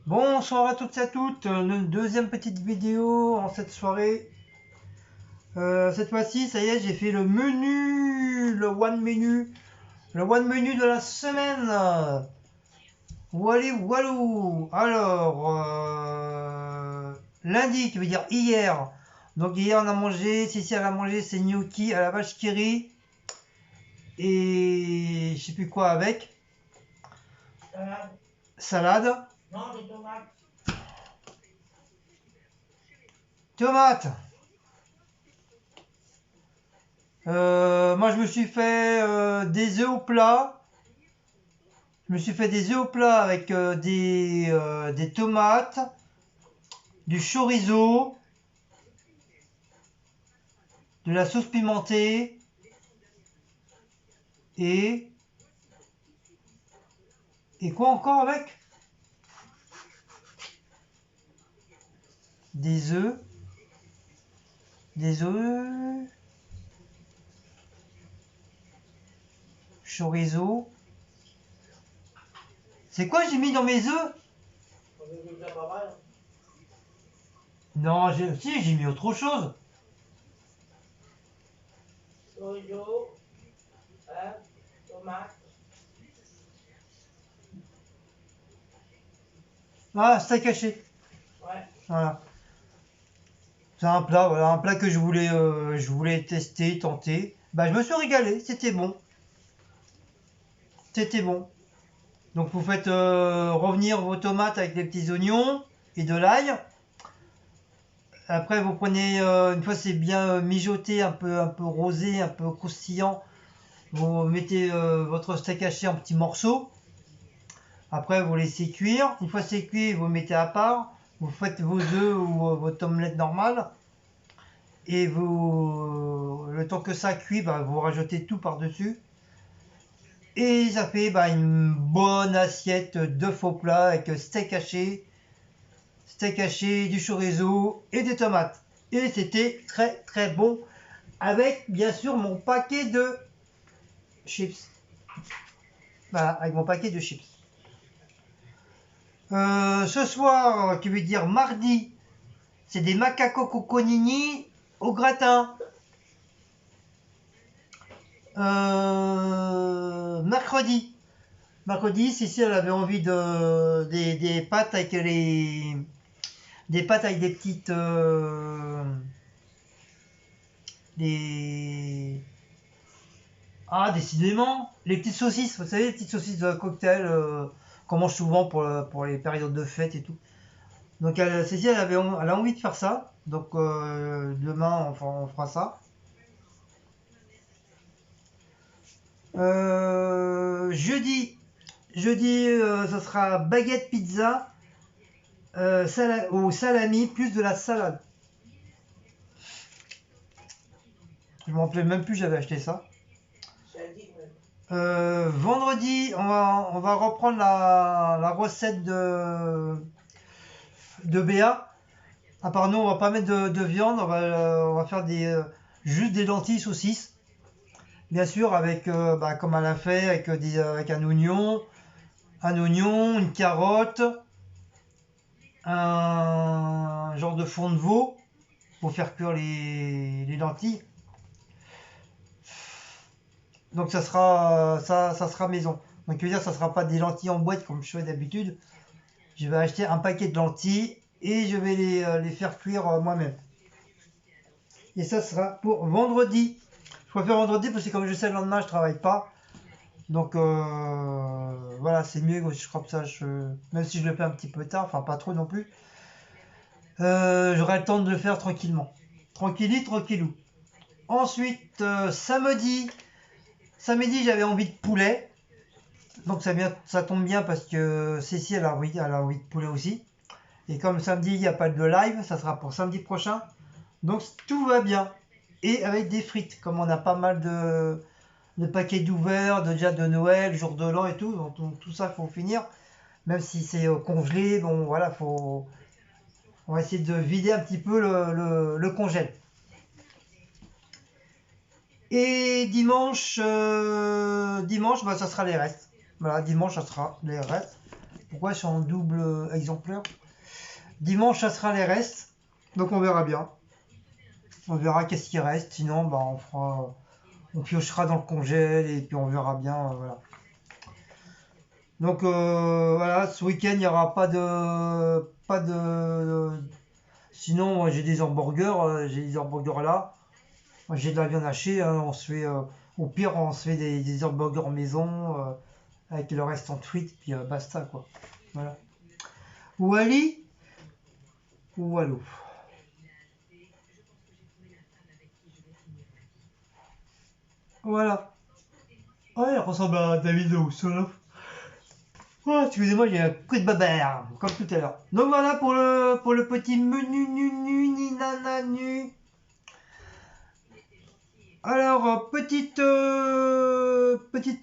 Bonsoir à toutes et à toutes, une deuxième petite vidéo en cette soirée. Cette fois-ci, ça y est, j'ai fait le menu, le one menu de la semaine. Wally walou. Alors, lundi, qui veut dire hier. Donc hier on a mangé, Cécile elle a mangé ses gnocchis à la vache qui rit et je sais plus quoi avec. Salade. Non, des tomates. Tomate. Moi je me suis fait des œufs au plat. Je me suis fait des œufs au plat avec des tomates, du chorizo, de la sauce pimentée et quoi encore avec? Des œufs, chorizo. C'est quoi j'ai mis dans mes œufs? Non, si j'ai mis autre chose. Chorizo, tomate. Ah, steak haché. Ouais. Voilà. C'est un plat, voilà, un plat que je voulais tester, tenter. Bah, je me suis régalé, c'était bon. C'était bon. Donc vous faites revenir vos tomates avec des petits oignons et de l'ail. Après vous prenez, une fois c'est bien mijoté, un peu rosé, un peu croustillant, vous mettez votre steak haché en petits morceaux. Après vous laissez cuire. Une fois c'est cuit, vous mettez à part. Vous faites vos œufs ou votre omelette normale. Et le temps que ça cuit, bah, vous rajoutez tout par-dessus. Et ça fait bah, une bonne assiette de faux plat avec steak haché, du chorizo et des tomates. Et c'était très très bon avec bien sûr mon paquet de chips. Voilà, avec mon paquet de chips. Ce soir, qui veut dire mardi, c'est des macaco cocconini au gratin. Mercredi, Cécile elle avait envie des pâtes avec des pâtes avec des petites des décidément les petites saucisses, vous savez les petites saucisses de cocktail qu'on mange souvent pour les périodes de fête et tout. Donc Cécile elle a envie de faire ça. Donc demain on fera ça. Jeudi, ça sera baguette pizza au salami plus de la salade. Je me rappelais même plus j'avais acheté ça. Vendredi, on va reprendre la recette de Béa. À part nous, on va pas mettre de viande, on va faire juste des lentilles saucisses. Bien sûr, avec, bah, comme elle a fait, avec un oignon, une carotte, un genre de fond de veau pour faire cuire les lentilles. Donc ça sera maison. Donc je veux dire, ça sera pas des lentilles en boîte comme je fais d'habitude. Je vais acheter un paquet de lentilles et je vais les faire cuire moi-même. Et ça sera pour vendredi. Je préfère vendredi parce que comme je sais le lendemain je travaille pas. Donc voilà, c'est mieux que je crois que ça. Même si je le fais un petit peu tard, enfin pas trop non plus. J'aurai le temps de le faire tranquillement. Tranquillou. Ensuite, samedi j'avais envie de poulet. Donc ça tombe bien parce que Cécile elle a envie de poulet aussi. Et comme samedi il n'y a pas de live, ça sera pour samedi prochain. Donc tout va bien. Et avec des frites, comme on a pas mal de paquets d'ouverts, déjà de Noël, jour de l'an et tout. Donc tout ça faut finir. Même si c'est congelé, bon voilà, on va essayer de vider un petit peu le congèle. Et dimanche, bah, ça sera les restes. Voilà, dimanche, ça sera les restes. pourquoi je suis en double exemplaire. Dimanche, ça sera les restes. Donc on verra bien. On verra qu'est-ce qui reste. Sinon, bah, on piochera dans le congèle et puis on verra bien. Voilà. Donc voilà, ce week-end, il n'y aura pas de. Sinon, moi, j'ai des hamburgers. J'ai des hamburgers là. Moi, j'ai de la viande hachée. Hein, on se fait, au pire, on se fait des hamburgers maison avec le reste en frites. Puis basta quoi. Voilà. Ou Ali ou Wallo. Voilà. Ouais, il ressemble à David Solo. Oh, excusez-moi, j'ai un coup de babère, comme tout à l'heure. Donc voilà pour le petit menu ni nana nu. Alors, petite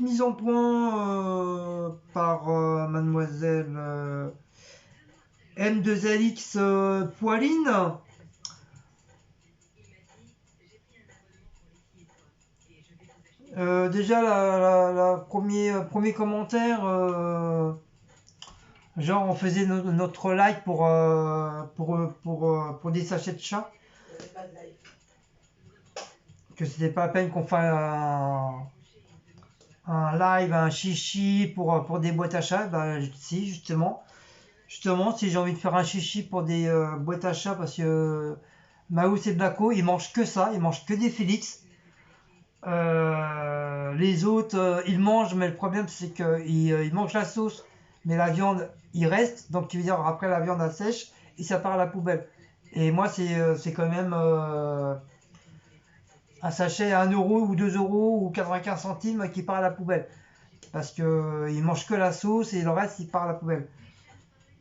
mise en point par mademoiselle M2LX Poiline. Déjà, premier commentaire, genre on faisait notre like pour des sachets de chat, Il n'y avait pas de live. que c'était pas la peine qu'on fasse un live, un chichi pour des boîtes à chat. Bah, si, justement, si j'ai envie de faire un chichi pour des boîtes à chat, parce que Maus et Blacko, ils mangent que ça, ils mangent que des Félix. Les autres, ils mangent, mais le problème c'est qu'ils mangent la sauce, mais la viande, il reste. Donc, tu veux dire, après la viande, elle sèche et ça part à la poubelle. Et moi, c'est quand même un sachet à 1 euro ou 2 euros ou 95 centimes qui part à la poubelle. Parce qu'ils mangent que la sauce et le reste, il part à la poubelle.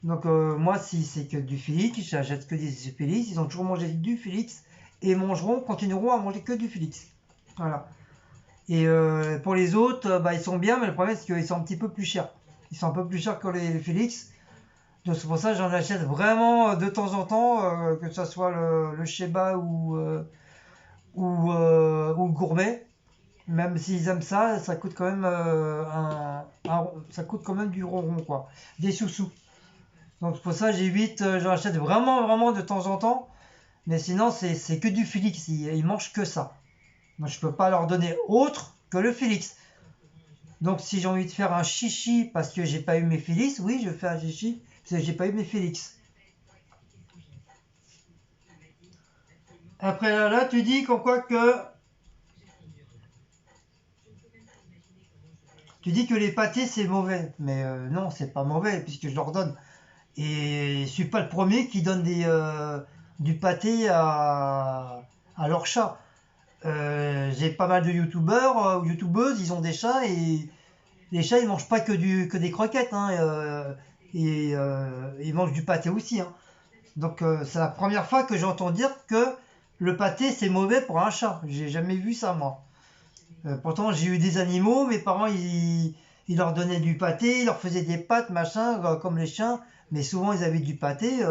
Donc, moi, si c'est que du Félix, j'achète que des Félix. Ils ont toujours mangé du Félix et continueront à manger que du Félix. Voilà. Et pour les autres, bah, ils sont bien, mais le problème c'est qu'ils sont un petit peu plus chers. Ils sont un peu plus chers que les Félix. Donc c'est pour ça que j'en achète vraiment de temps en temps, que ce soit le Sheba ou le gourmet. Même s'ils aiment ça, ça coûte quand même, ça coûte quand même du ronron, quoi. Des sous-sous. Donc c'est pour ça que j'évite, j'en achète vraiment, vraiment de temps en temps. Mais sinon, c'est que du Félix. Ils mangent que ça. Donc je peux pas leur donner autre que le Félix. Donc si j'ai envie de faire un chichi parce que j'ai pas eu mes Félix, oui, je fais un chichi parce que j'ai pas eu mes Félix. Après là, tu dis qu'en quoi que tu dis que les pâtés c'est mauvais, mais non, c'est pas mauvais puisque je leur donne. Et je suis pas le premier qui donne du pâté à leur chat. J'ai pas mal de youtubeurs ou youtubeuses, ils ont des chats et les chats ils mangent pas que des croquettes, hein, et ils mangent du pâté aussi, hein. Donc c'est la première fois que j'entends dire que le pâté c'est mauvais pour un chat. J'ai jamais vu ça moi. Pourtant j'ai eu des animaux, mes parents ils leur donnaient du pâté, ils leur faisaient des pâtes machin comme les chiens, mais souvent ils avaient du pâté.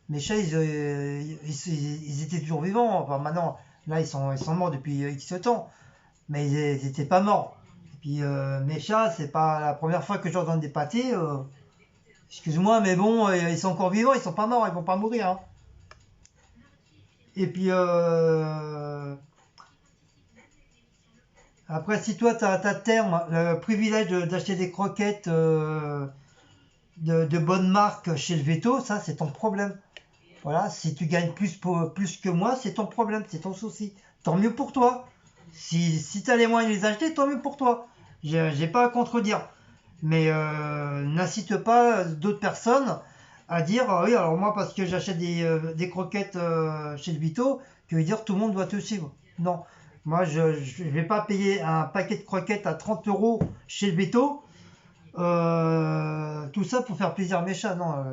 Mes chats ils étaient toujours vivants. Enfin maintenant là ils sont morts depuis X temps, mais ils étaient pas morts. Et puis mes chats c'est pas la première fois que je leur donne des pâtés. Excuse-moi, mais bon, ils sont encore vivants, ils sont pas morts, ils vont pas mourir, hein. Et puis après, si toi, tu as à terme le privilège d'acheter des croquettes de bonne marque chez le veto, ça, c'est ton problème. Voilà, si tu gagnes plus que moi, c'est ton problème, c'est ton souci. Tant mieux pour toi. Si tu as les moyens de les acheter, tant mieux pour toi. J'ai pas à contredire. Mais n'incite pas d'autres personnes à dire oui, alors moi, parce que j'achète des croquettes chez le Vito, que veut dire tout le monde doit te suivre. Non. Moi, je ne vais pas payer un paquet de croquettes à 30 euros chez le Vito. Tout ça pour faire plaisir à mes chats. Non.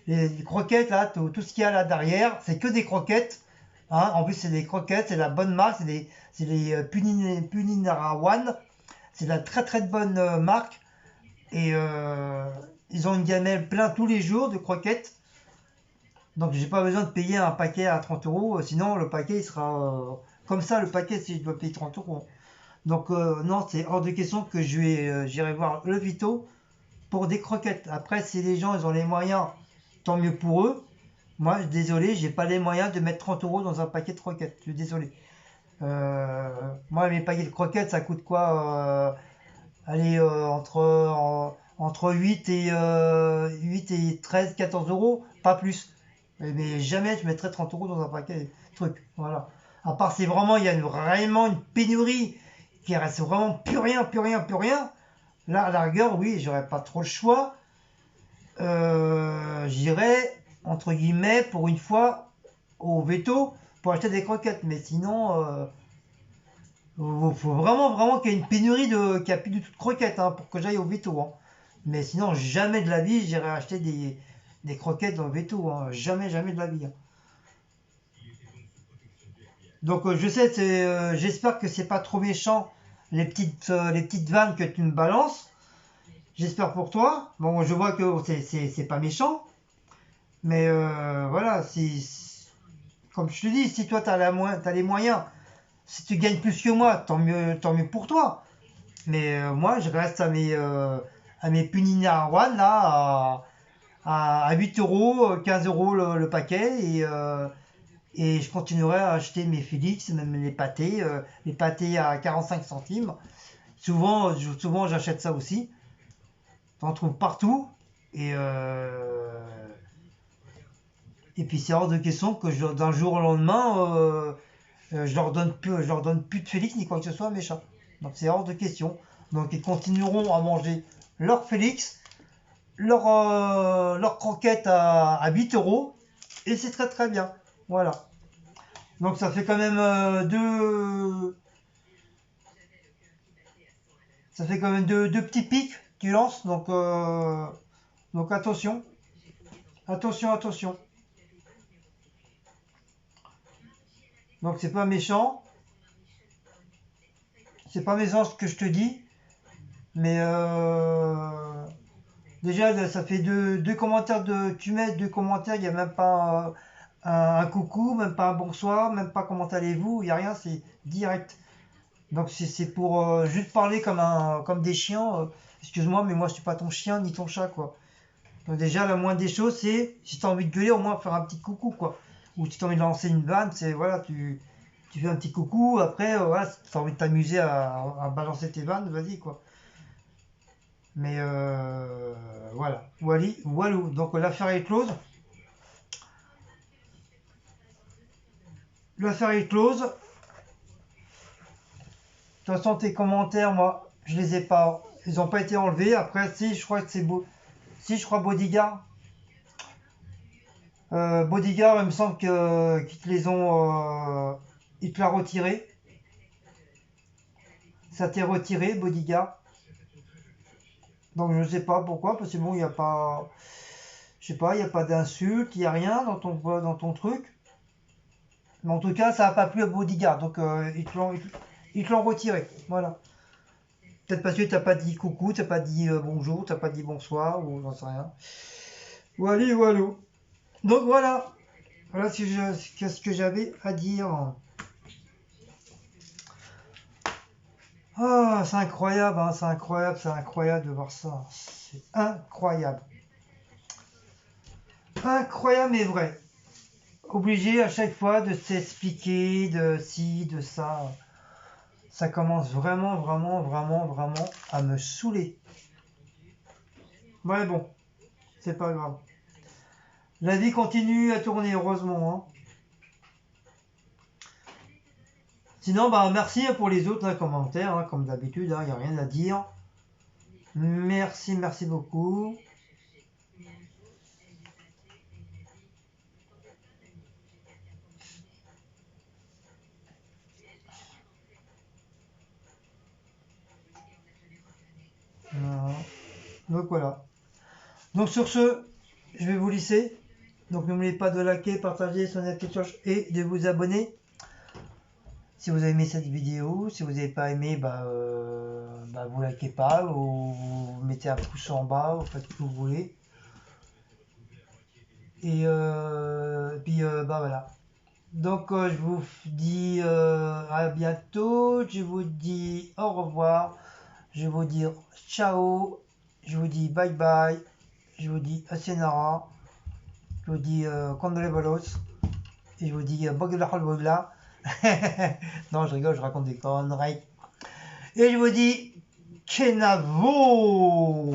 Les croquettes, là, tout ce qu'il y a là derrière, c'est que des croquettes. Hein. En plus, c'est des croquettes, c'est la bonne marque, c'est les Puninara One. C'est de la très très bonne marque. Et ils ont une gamelle plein tous les jours de croquettes. Donc j'ai pas besoin de payer un paquet à 30 euros. Sinon le paquet il sera comme ça le paquet si je dois payer 30 euros. Donc non, c'est hors de question que j'irai voir le Vito pour des croquettes. Après, si les gens ils ont les moyens, tant mieux pour eux. Moi, désolé, j'ai pas les moyens de mettre 30 euros dans un paquet de croquettes. Je suis désolé. Moi, mes paquets de croquettes, ça coûte quoi? Allez, entre 8 et 13, 14 euros, pas plus. Mais jamais je mettrais 30 euros dans un paquet de trucs. Voilà. À part si vraiment il y a vraiment une pénurie, qui reste vraiment plus rien, plus rien, plus rien. Là, à la rigueur, oui, j'aurais pas trop le choix. J'irais, entre guillemets, pour une fois, au veto pour acheter des croquettes. Mais sinon, faut vraiment, vraiment qu'il y ait une pénurie qu'il n'y a plus du tout de croquettes hein, pour que j'aille au veto. Hein. Mais sinon, jamais de la vie, j'irai acheter des croquettes dans le veto. Hein. Jamais, jamais de la vie. Hein. Donc, je sais, j'espère que c'est pas trop méchant les petites vannes que tu me balances. J'espère pour toi. Bon, je vois que c'est pas méchant. Mais voilà, comme je te dis, si toi t'as les moyens, si tu gagnes plus que moi, tant mieux pour toi. Mais moi, je reste à mes Punina One là, à 8 euros, 15 euros le paquet. Et je continuerai à acheter mes Félix, même les pâtés à 45 centimes. Souvent j'achète ça aussi. T'en trouves partout. Et, euh, et puis c'est hors de question que d'un jour au lendemain, je leur donne plus de Félix ni quoi que ce soit à mes chats. Donc c'est hors de question. Donc ils continueront à manger leur Félix, leur croquette à 8 euros. Et c'est très très bien. Voilà. Donc ça fait quand même ça fait quand même deux petits pics que tu lances. Donc attention. Attention, attention. Donc c'est pas méchant. C'est pas méchant ce que je te dis. Mais déjà, ça fait deux commentaires tu mets deux commentaires, il n'y a même pas un coucou, même pas un bonsoir, même pas comment allez-vous, il n'y a rien, c'est direct. Donc c'est pour juste parler comme des chiens. Excuse-moi, mais moi je suis pas ton chien ni ton chat, quoi. Donc déjà, la moindre des choses, c'est si tu as envie de gueuler, au moins faire un petit coucou, quoi. Ou si tu as envie de lancer une vanne, c'est voilà, tu fais un petit coucou, après, voilà, si tu as envie de t'amuser à balancer tes vannes, vas-y, quoi. Mais voilà, Walou. Donc l'affaire est close. L'affaire est close. De toute façon, tes commentaires, moi, je les ai pas. Ils n'ont pas été enlevés. Après, si, je crois que c'est beau. Si, je crois Bodyguard. Bodyguard, il me semble qu'ils te les ont. Ils te l'ont retiré. Ça t'est retiré, Bodyguard. Donc je sais pas pourquoi, parce que bon, il n'y a pas. Je sais pas, il n'y a pas d'insulte, il n'y a rien dans ton truc. Mais en tout cas, ça n'a pas plu à Bodyguard. Donc ils te l'ont retiré. Voilà. Peut-être parce que t'as pas dit coucou, t'as pas dit bonjour, t'as pas dit bonsoir, ou j'en sais rien. Wally, walou. Donc voilà. Voilà ce que j'avais à dire. Ah, c'est incroyable, hein, c'est incroyable de voir ça. C'est incroyable. Incroyable mais vrai. Obligé à chaque fois de s'expliquer, de ci, de ça. Ça commence vraiment, vraiment, vraiment, vraiment à me saouler. Ouais, bon, c'est pas grave. La vie continue à tourner, heureusement. Hein. Sinon, bah, merci pour les autres commentaires, hein, comme d'habitude, il n'y a rien à dire. Merci, merci beaucoup. Donc voilà. Donc sur ce, je vais vous laisser. Donc n'oubliez pas de liker, partager, sonner la petite cloche et de vous abonner. Si vous avez aimé cette vidéo, si vous n'avez pas aimé, vous likez pas, ou vous mettez un pouce en bas, vous faites ce que vous voulez. Et puis voilà. Donc je vous dis à bientôt, je vous dis au revoir, je vous dis ciao Je vous dis bye bye. Je vous dis Asenara. Je vous dis Kondole Bolos. Et je vous dis Bogla Holbogla. Non, je rigole, je raconte des conneries. Et je vous dis Kenavo.